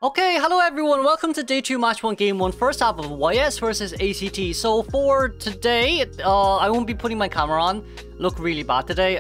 Okay, hello everyone, welcome to day 2 match 1 game 1 first half of YS versus ACT. So for today, I won't be putting my camera on. Look really bad today,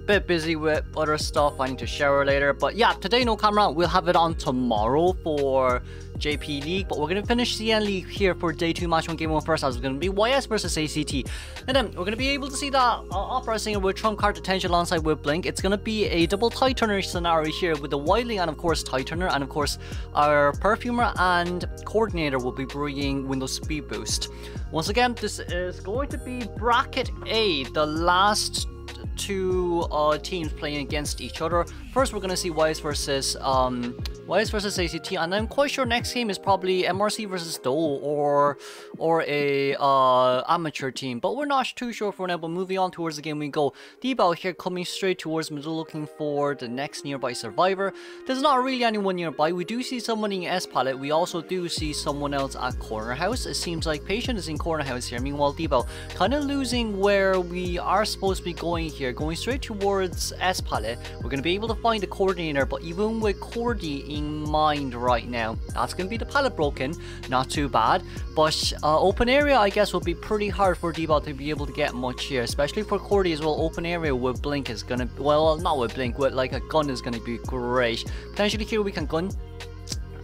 bit busy with other stuff, I need to shower later. But yeah, today no camera, we'll have it on tomorrow for JP League. But we're going to finish CN League here for day 2 match 1 game 1 first half. It's going to be YS versus ACT. And then we're going to be able to see that Opera Singer with Trump card detention alongside with Blink. It's going to be a double tie turner scenario here with the Wildling and of course tie turner, and of course our Perfumer and Coordinator will be bringing Windows Speed Boost. Once again, this is going to be Bracket A, the last two teams playing against each other. First, we're going to see YS versus ACT, and I'm quite sure next game is probably MRC versus Dole or a amateur team, but we're not too sure for now. But moving on towards the game we go. D-Bow here coming straight towards middle, looking for the next nearby survivor. There's not really anyone nearby. We do see someone in S-Palette. We also do see someone else at Corner House. It seems like Patient is in Corner House here. Meanwhile, D-Bow kind of losing where we are supposed to be going here. Going straight towards S-Palette. We're going to be able to find the Coordinator, but even with Cordy in mind right now, that's going to be the pallet broken. Not too bad, but open area I guess will be pretty hard for D-Bow to be able to get much here, especially for Cordy as well. Open area with Blink is going to, well, not with Blink, with like a gun is going to be great. Potentially here we can gun.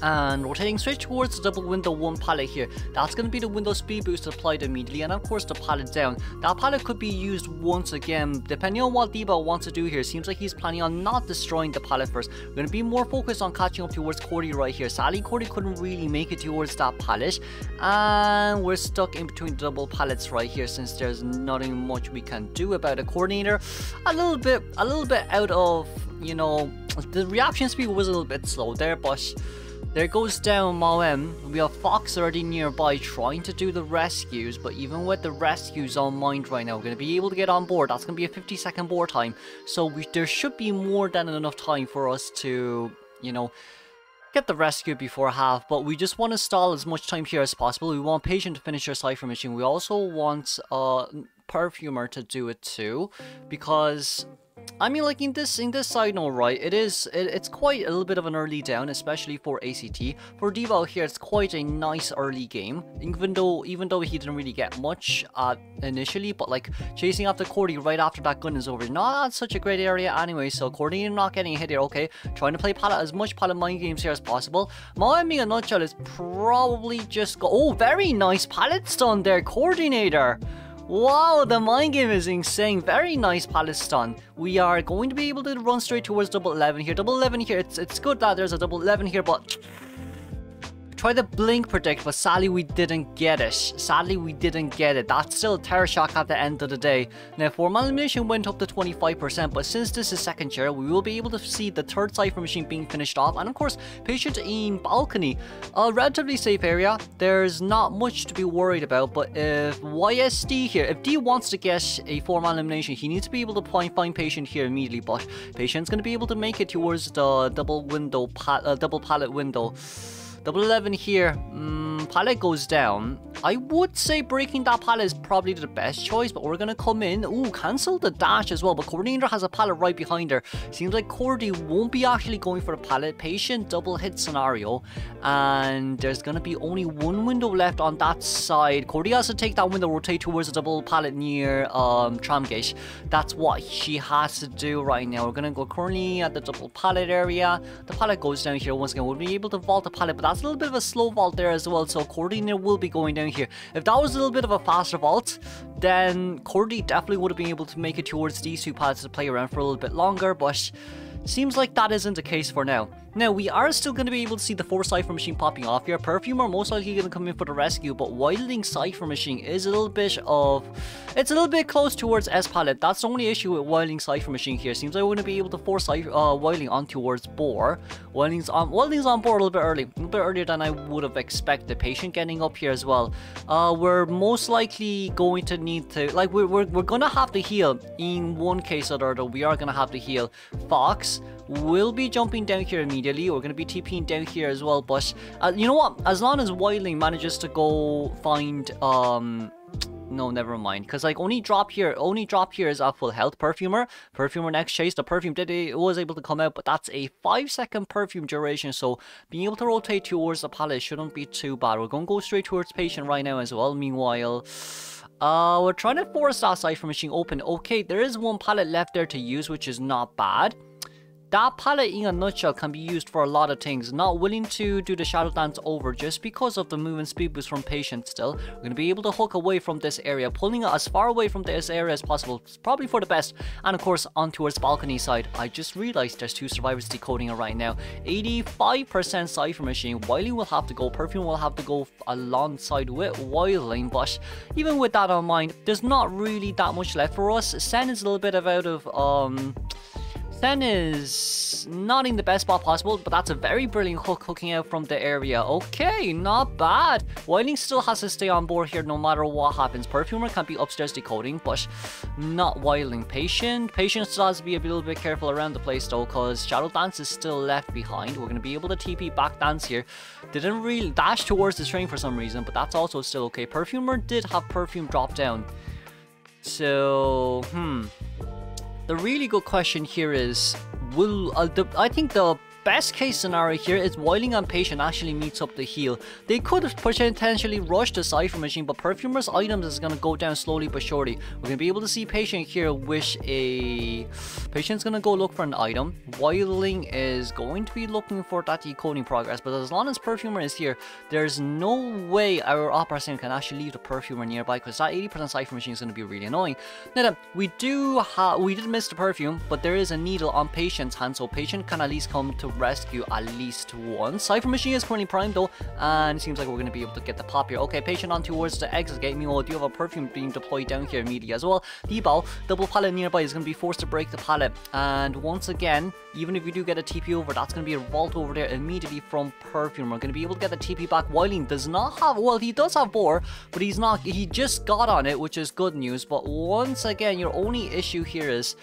And rotating straight towards the double window 1 pallet here. That's going to be the Windows Speed Boost applied immediately, and of course the pallet down. That pallet could be used once again, depending on what D-Bow wants to do here. Seems like he's planning on not destroying the pallet first. We're going to be more focused on catching up towards Cordy right here. Sadly, Cordy couldn't really make it towards that pallet, and we're stuck in between the double pallets right here, since there's nothing much we can do about a Coordinator. A little bit out of, you know, the reaction speed was a little bit slow there, but there goes down Moem. We have Fox already nearby trying to do the rescues, but even with the rescues on mind right now, we're going to be able to get on board. That's going to be a 50-second board time, so there should be more than enough time for us to, you know, get the rescue before half. But we just want to stall as much time here as possible. We want Patient to finish her Cypher Machine. We also want Perfumer to do it too, because I mean, like in this side note, right, it's quite a little bit of an early down, especially for ACT. For D-Bow here, it's quite a nice early game, even though he didn't really get much initially, but like chasing after Cordy right after that gun is over, not such a great area anyway. So Cordy not getting hit here. Okay, trying to play as much pallet mind games here as possible. Moem in a nutshell is probably just oh, very nice pallet stun there, Coordinator. Wow, the mind game is insane. Very nice pallet stun. We are going to be able to run straight towards double 11 here. Double 11 here. It's good that there's a double 11 here, but try the blink predict, but sadly we didn't get it. That's still a terror shock at the end of the day. Now, formal elimination went up to 25%, but since this is second chair, we will be able to see the third Cypher Machine being finished off, and of course Patient in Balcony. A relatively safe area. There's not much to be worried about, but if YSD here, if D wants to get a formal elimination, he needs to be able to find Patient here immediately, but Patient's going to be able to make it towards the double pallet window. Double 11 here, pallet goes down. I would say breaking that pallet is probably the best choice, but we're going to come in. Ooh, cancel the dash as well, but Coordinator has a pallet right behind her. Seems like Cordy won't be actually going for the pallet. Patient double hit scenario, and there's going to be only one window left on that side. Cordy has to take that window, rotate towards the double pallet near Tramgate. That's what she has to do right now. We're going to go currently at the double pallet area. The pallet goes down here once again. We'll be able to vault the pallet, but that's a little bit of a slow vault there as well, so Coordinator will be going down here. If that was a little bit of a faster vault, then Cordy definitely would have been able to make it towards these two pads to play around for a little bit longer, but seems like that isn't the case for now. Now, we are still going to be able to see the 4th Cypher Machine popping off here. Perfumer most likely going to come in for the rescue, but Wildling Cypher Machine is a little bit close towards S-Palette. That's the only issue with Wildling Cypher Machine here. Seems like we're going to be able to force Wildling on towards Boar. Wildling's on board a little bit earlier than I would have expected. Patient getting up here as well. We're most likely going to need to, like, we're going to have to heal in one case or other. We are going to have to heal. Fox will be jumping down here immediately. We're going to be TPing down here as well, but you know what? As long as Wildling manages to go find No, never mind. Because, like, only drop here is at full health. Perfumer next chase. The perfume was able to come out, but that's a 5-second perfume duration. So, being able to rotate towards the pallet shouldn't be too bad. We're going to go straight towards patient right now as well. Meanwhile, we're trying to force that cipher machine open. Okay, there is one pallet left there to use, which is not bad. That pallet in a nutshell can be used for a lot of things. Not willing to do the shadow dance over just because of the movement speed boost from patient still. We're going to be able to hook away from this area, pulling it as far away from this area as possible. It's probably for the best. And of course, on towards balcony side. I just realized there's 2 survivors decoding it right now. 85% cipher machine. Wily will have to go. Perfume will have to go alongside with Wildling. But even with that on mind, there's not really that much left for us. Sen is a little bit out of Sen is not in the best spot possible, but that's a very brilliant hook hooking out from the area. Okay, not bad. Wilding still has to stay on board here no matter what happens. Perfumer can be upstairs decoding, but not Wilding. Patient still has to be a little bit careful around the place though, because Shadow Dance is still left behind. We're going to be able to TP back dance here. Didn't really dash towards the train for some reason, but that's also still okay. Perfumer did have perfume drop down. So, the really good question here is, I think the best case scenario here is Wilding and Patient actually meets up the heal. They could have potentially rushed the cipher machine, but Perfumer's items is going to go down slowly but surely. We're going to be able to see Patient here Patient's going to go look for an item. Wilding is going to be looking for that decoding progress, but as long as Perfumer is here, there's no way our Opera Singer can actually leave the Perfumer nearby, because that 80% cipher machine is going to be really annoying. Now, we did miss the perfume, but there is a needle on Patient's hand, so Patient can at least come to rescue at least one. Cipher machine is currently primed though, and it seems like we're going to be able to get the pop here. Okay, Patient on towards the exit gate. Meanwhile, do you have a perfume being deployed down here immediately as well? D-ball, double pallet nearby is going to be forced to break the pallet, and once again, even if you do get a TP over, that's going to be a vault over there immediately from Perfume. We're going to be able to get the TP back. Wilding does not have, well, he does have Boar, but he just got on it, which is good news. But once again, your only issue here is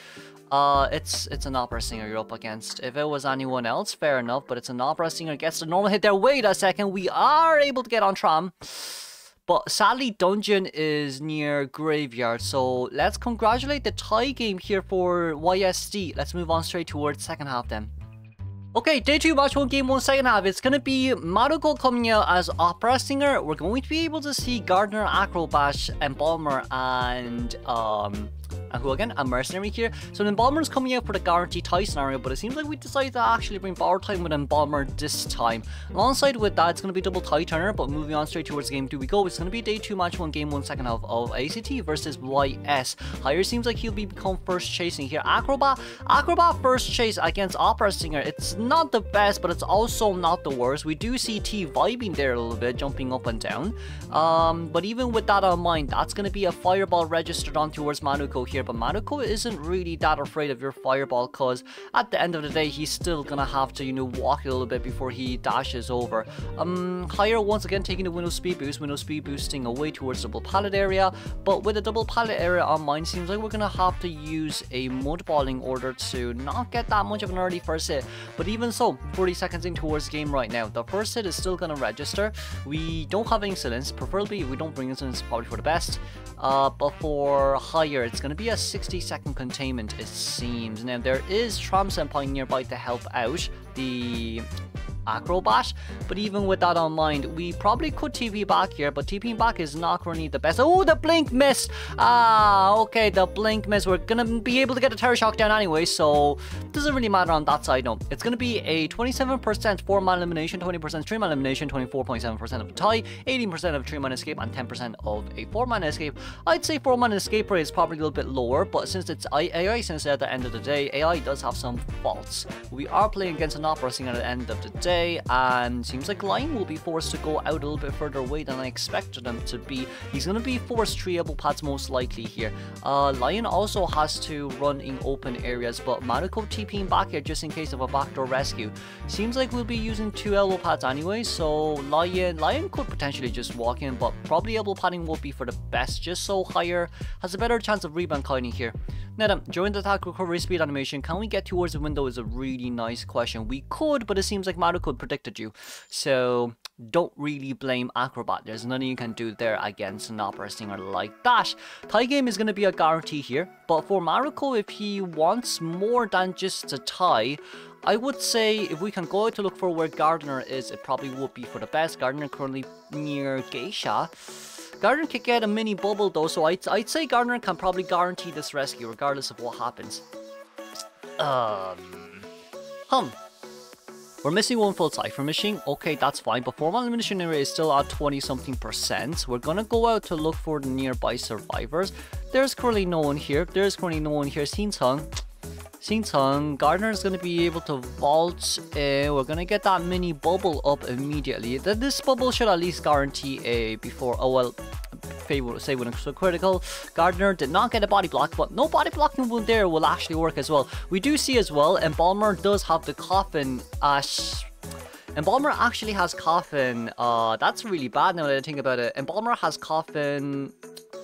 it's an Opera Singer you're up against. If it was anyone else, fair enough, but it's an Opera Singer, gets the normal hit there. Wait a second, we are able to get on tram, but sadly Dungeon is near Graveyard, so let's congratulate the tie game here for YSD. Let's move on straight towards second half then. Okay, day 2, match 1, game 1, second half. It's gonna be Maruko coming out as Opera Singer. We're going to be able to see Gardener, Acrobat, Embalmer, and who again? A Mercenary here. So the Embalmer is coming out for the guarantee tie scenario, but it seems like we decided to actually bring Borrow Time with Embalmer this time. Alongside with that, it's going to be double tie turner, but moving on straight towards game 2 we go. It's going to be day 2, match 1, game 1, second half of ACT versus YS. Higher seems like he'll become first chasing here. Acrobat first chase against Opera Singer. It's not the best, but it's also not the worst. We do see T vibing there a little bit, jumping up and down. But even with that on mind, that's going to be a fireball registered on towards Maruko here. But Maruko isn't really that afraid of your fireball, because at the end of the day, he's still gonna have to, you know, walk a little bit before he dashes over. Higher once again taking the window speed boosting away towards double pallet area. But with a double pallet area on mine, seems like we're gonna have to use a mud ball in order to not get that much of an early first hit. But even so, 40 seconds in towards game right now, the first hit is still gonna register. We don't have insolence, preferably if we don't bring insolence, probably for the best. But for higher, it's gonna be a 60-second containment, it seems. Now there is Tram Senpai nearby to help out the Acrobat, but even with that on mind, we probably could TP back here, but TPing back is not currently the best. Oh, the blink missed. Okay, the blink missed. We're gonna be able to get a Terror Shock down anyway, so it doesn't really matter on that side. No, it's gonna be a 27% 4-man elimination, 20% 3-man elimination, 24.7% of the tie, 18% of 3-man escape, and 10% of a 4-man escape. I'd say 4-man escape rate is probably a little bit lower, but since it's AI, since at the end of the day, AI does have some faults. We are playing against an Opera Singer at the end of the day, and seems like Lion will be forced to go out a little bit further away than I expected him to be. He's going to be forced 3 elbow pads most likely here. Lion also has to run in open areas, but Maruko TPing back here just in case of a backdoor rescue. Seems like we'll be using 2 elbow pads anyway, so Lion could potentially just walk in, but probably elbow padding will be for the best, just so Higher has a better chance of rebound kiting here. Now then, during the attack recovery speed animation, can we get towards the window is a really nice question. We could, but it seems like Maruko predicted you. So don't really blame Acrobat. There's nothing you can do there against an opera singer like that. Tie game is going to be a guarantee here, but for Maruko, if he wants more than just a tie, I would say if we can go out to look for where Gardner is, it probably would be for the best. Gardner currently near Geisha. Gardner could get a mini bubble though, so I'd say Gardner can probably guarantee this rescue regardless of what happens. We're missing one full Cypher machine. Okay, that's fine, but formal elimination area is still at 20-something%. We're gonna go out to look for the nearby survivors. There's currently no one here. Xing Gardner is going to be able to vault. We're going to get that mini bubble up immediately. This bubble should at least guarantee a before. Oh well, say when it's so critical. Gardner did not get a body block, but no body blocking there will actually work as well. We do see as well, Embalmer does have the coffin. Embalmer actually has coffin. That's really bad now that I think about it. Embalmer has coffin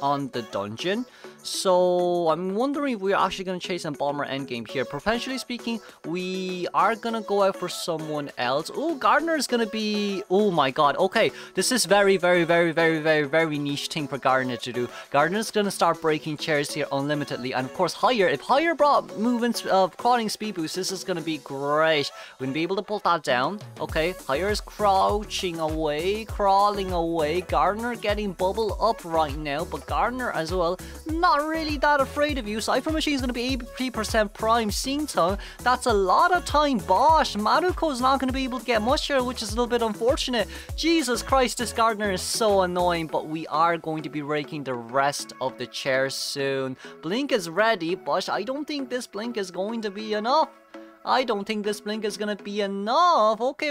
on the dungeon. So I'm wondering if we're actually going to chase Embalmer endgame here. Potentially speaking, we are going to go out for someone else. Oh, Gardner is going to be... Oh my god. Okay, this is very niche thing for Gardner to do. Gardner's going to start breaking chairs here unlimitedly. And of course, Higher. If Higher brought movements of crawling speed boost, this is going to be great. We're going to be able to pull that down. Okay, Higher is crouching away, crawling away. Gardner getting bubble up right now. But Gardner as well, not really that afraid of you. Cypher Machine is going to be 83% prime. Xing, that's a lot of time. Bosh, Maruko's not going to be able to get much here, which is a little bit unfortunate. Jesus Christ, this Gardner is so annoying, but we are going to be raking the rest of the chairs soon. Blink is ready, but I don't think this blink is going to be enough. Okay,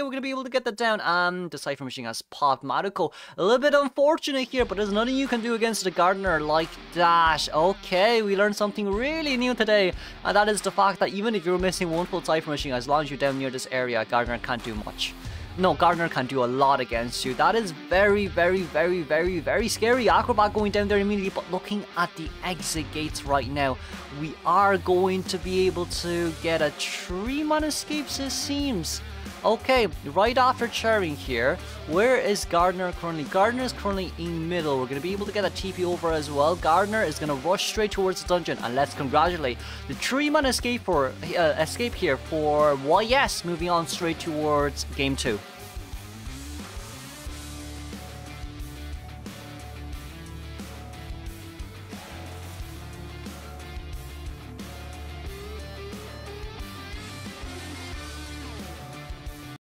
we're gonna be able to get that down. And the Cypher Machine has popped Maruko. A little bit unfortunate here, but there's nothing you can do against the Gardner like that. Okay, we learned something really new today, and that is the fact that even if you're missing one full Cypher Machine, as long as you're down near this area, Gardner can't do much. No, Gardner can do a lot against you. That is very scary. Acrobat going down there immediately, but looking at the exit gates right now, we are going to be able to get a 3-man escapes, it seems. Okay, right after chairing here, where is Gardner currently? Gardner is currently in middle. We're going to be able to get a TP over as well. Gardner is going to rush straight towards the dungeon, and let's congratulate the 3-man escape here for YS, moving on straight towards game 2.